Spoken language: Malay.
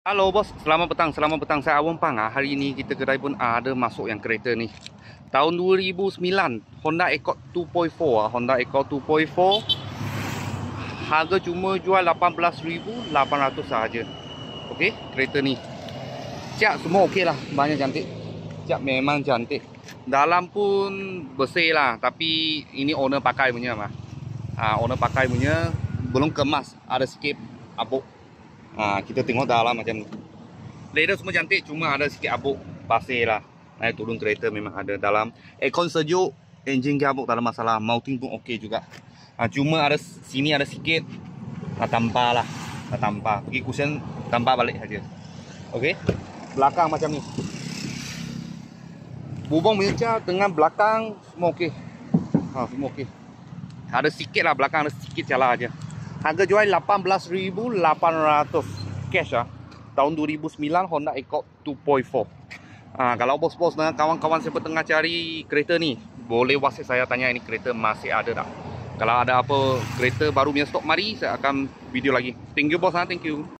Halo bos, selamat petang. Saya Awang Pang. Hari ini kita kedai pun ada masuk yang kereta ni. Tahun 2009, Honda Accord 2.4. Honda Accord 2.4. Harga cuma jual 18,800 sahaja. Okey, kereta ni. Cat semua okey lah, banyak cantik. Cat memang cantik. Dalam pun bersih lah, tapi ini owner pakai punya mah. Owner pakai punya belum kemas, ada sikit abuk. Kita tengok dalam macam ni. Leather semua cantik, cuma ada sikit abuk pasir lah. Naik turun kereta memang ada dalam. Aircon sejuk, enjin abuk tak ada masalah. Mounting pun okey juga. Cuma ada sini ada sikit tampar lah. Tampar. Pergi cushion tampar balik saja. Okey. Belakang macam ni. Bubong meja tengah belakang semua okey. Semua okey. Ada sikit lah belakang, ada sikit celah aja. Harga jual 18,800 cash lah. Tahun 2009 Honda Accord 2.4. Kalau bos-bos dan kawan-kawan siapa tengah cari kereta ni, boleh WhatsApp saya tanya ini kereta masih ada tak. Kalau ada apa kereta baru punya stok, mari saya akan video lagi. Thank you bos, thank you.